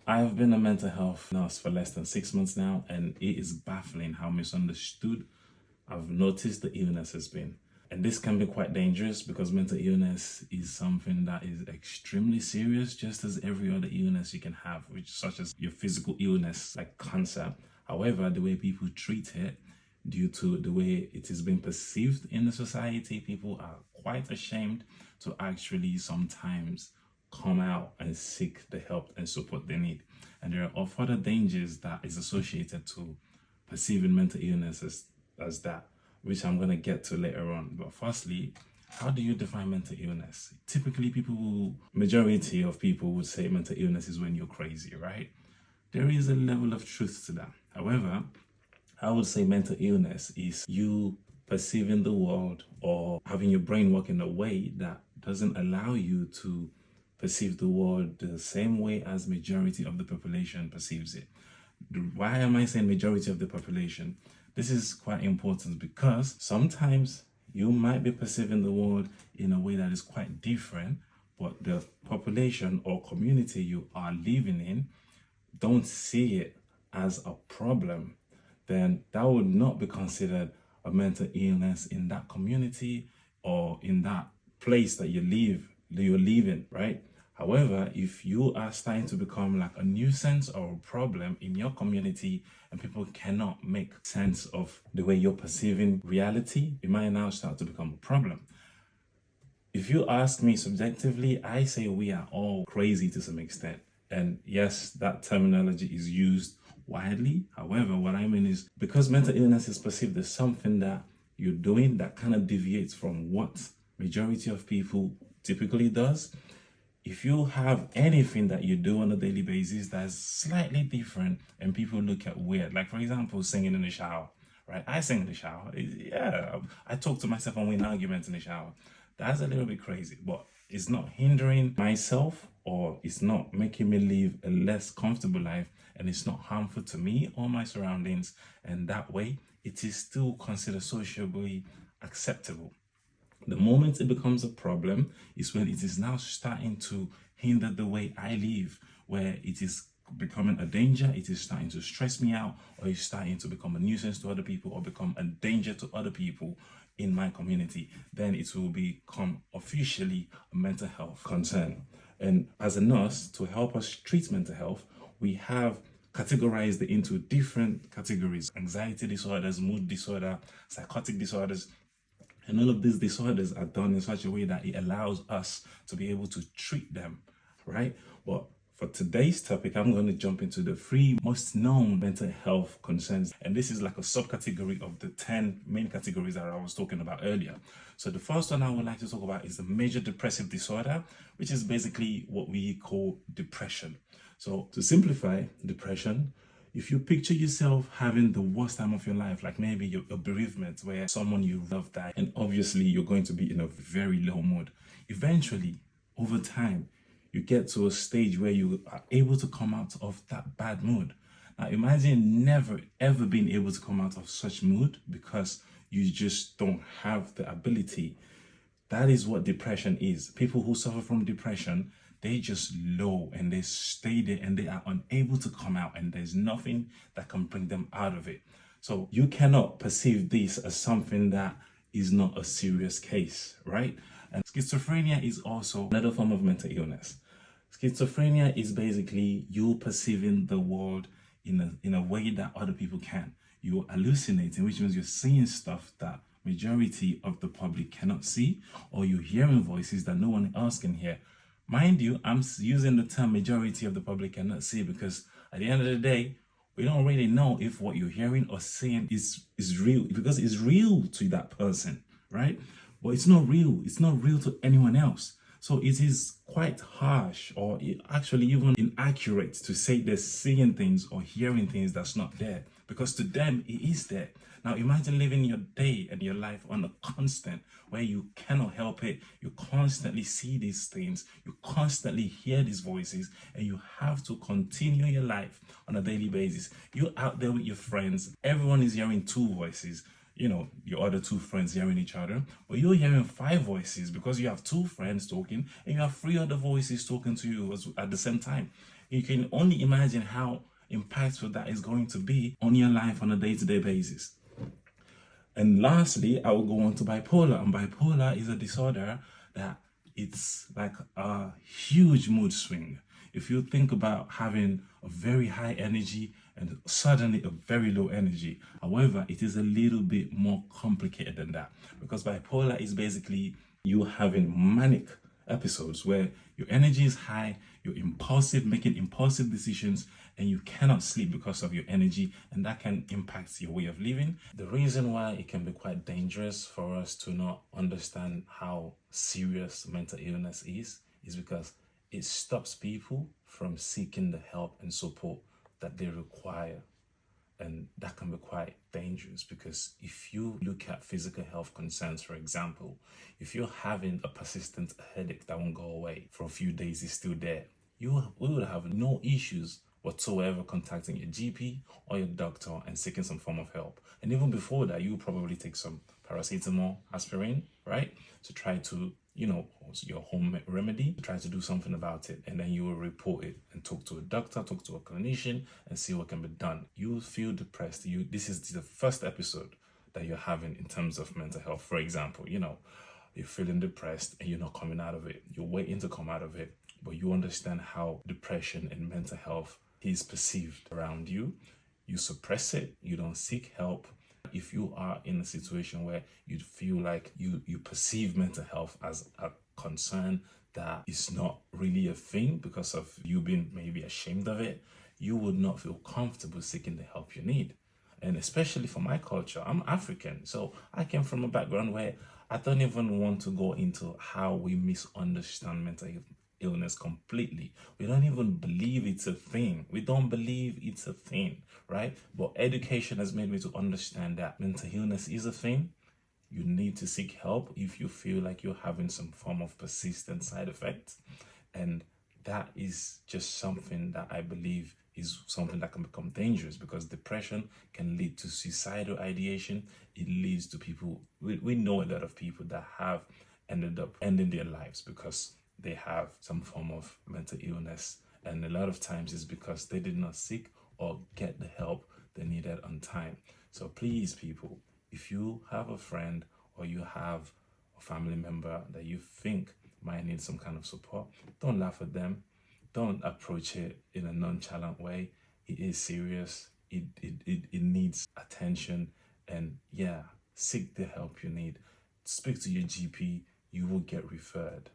I've been a mental health nurse for less than 6 months now, and it is baffling how misunderstood I've noticed the illness has been. And this can be quite dangerous because mental illness is something that is extremely serious, just as every other illness you can have, such as your physical illness like cancer. However, the way people treat it, due to the way it is being perceived in the society, people are quite ashamed to actually sometimes come out and seek the help and support they need. And there are further dangers that is associated to perceiving mental illness as that, which I'm going to get to later on. But firstly, how do you define mental illness? Typically, majority of people would say mental illness is when you're crazy, right? There is a level of truth to that. However, I would say mental illness is you perceiving the world or having your brain work in a way that doesn't allow you to perceive the world the same way as majority of the population perceives it. Why am I saying majority of the population? This is quite important because sometimes you might be perceiving the world in a way that is quite different, but the population or community you are living in don't see it as a problem. Then that would not be considered a mental illness in that community or in that place that you're living, right? However, if you are starting to become like a nuisance or a problem in your community and people cannot make sense of the way you're perceiving reality, it might now start to become a problem. If you ask me subjectively, I say we are all crazy to some extent. And yes, that terminology is used widely. However, what I mean is because mental illness is perceived as something that you're doing that kind of deviates from what majority of people typically does. If you have anything that you do on a daily basis that's slightly different and people look at weird, like for example, singing in the shower, right? I sing in the shower. Yeah, I talk to myself and win arguments in the shower. That's a little bit crazy, but it's not hindering myself or it's not making me live a less comfortable life, and it's not harmful to me or my surroundings. And that way, it is still considered socially acceptable. The moment it becomes a problem is when it is now starting to hinder the way I live, where it is becoming a danger, it is starting to stress me out, or it's starting to become a nuisance to other people or become a danger to other people in my community. Then it will become officially a mental health concern. And as a nurse, to help us treat mental health, we have categorized it into different categories: anxiety disorders, mood disorder, psychotic disorders. And all of these disorders are done in such a way that it allows us to be able to treat them, right? But for today's topic, I'm going to jump into the 3 most known mental health concerns. And this is like a subcategory of the 10 main categories that I was talking about earlier. So the first one I would like to talk about is the major depressive disorder, which is basically what we call depression. So to simplify depression, if you picture yourself having the worst time of your life, like maybe a bereavement where someone you love died, and obviously you're going to be in a very low mood. Eventually, over time, you get to a stage where you are able to come out of that bad mood. Now imagine never ever being able to come out of such mood because you just don't have the ability. That is what depression is. People who suffer from depression, they just low and they stay there and they are unable to come out, and there's nothing that can bring them out of it. So you cannot perceive this as something that is not a serious case, right? And schizophrenia is also another form of mental illness. Schizophrenia is basically you perceiving the world in a way that other people can. You're hallucinating, which means you're seeing stuff that majority of the public cannot see, or you're hearing voices that no one else can hear. Mind you, I'm using the term majority of the public cannot see because at the end of the day, we don't really know if what you're hearing or seeing is real, because it's real to that person, right? But it's not real. It's not real to anyone else. So it is quite harsh or actually even inaccurate to say they're seeing things or hearing things that's not there, because to them it is there. Now imagine living your day and your life on a constant where you cannot help it. You constantly see these things, you constantly hear these voices, and you have to continue your life on a daily basis. You're out there with your friends, everyone is hearing 2 voices. You know, your other 2 friends hearing each other, but you're hearing 5 voices because you have 2 friends talking and you have 3 other voices talking to you at the same time. You can only imagine how impactful that is going to be on your life on a day-to-day basis. And lastly, I will go on to bipolar. And bipolar is a disorder that it's like a huge mood swing. If you think about having a very high energy and suddenly a very low energy. However, it is a little bit more complicated than that, because bipolar is basically you having manic episodes where your energy is high, you're impulsive, making impulsive decisions, and you cannot sleep because of your energy, and that can impact your way of living. The reason why it can be quite dangerous for us to not understand how serious mental illness is because it stops people from seeking the help and support that they require. And that can be quite dangerous, because if you look at physical health concerns, for example, if you're having a persistent headache that won't go away for a few days, it's still there, you would have no issues whatsoever contacting your GP or your doctor and seeking some form of help. And even before that, you will probably take some paracetamol, aspirin, right? To try to, your home remedy, to try to do something about it. And then you will report it and talk to a doctor, talk to a clinician, and see what can be done. You will feel depressed. This is the first episode that you're having in terms of mental health. For example, you're feeling depressed and you're not coming out of it. You're waiting to come out of it, but you understand how depression and mental health is perceived around you. You suppress it, you don't seek help. If you are in a situation where you feel like you perceive mental health as a concern that is not really a thing because of you being maybe ashamed of it, you would not feel comfortable seeking the help you need. And especially for my culture, I'm African, so I came from a background where I don't even want to go into how we misunderstand mental illness completely. We don't even believe it's a thing. We don't believe it's a thing, right? But education has made me to understand that mental illness is a thing. You need to seek help if you feel like you're having some form of persistent side effects. And that is just something that I believe is something that can become dangerous, because depression can lead to suicidal ideation. It leads to people, we know a lot of people that have ended up ending their lives because they have some form of mental illness. And a lot of times it's because they did not seek or get the help they needed on time. So please, people, if you have a friend or you have a family member that you think might need some kind of support, don't laugh at them. Don't approach it in a nonchalant way. It is serious. It needs attention. And yeah, seek the help you need. Speak to your GP. You will get referred.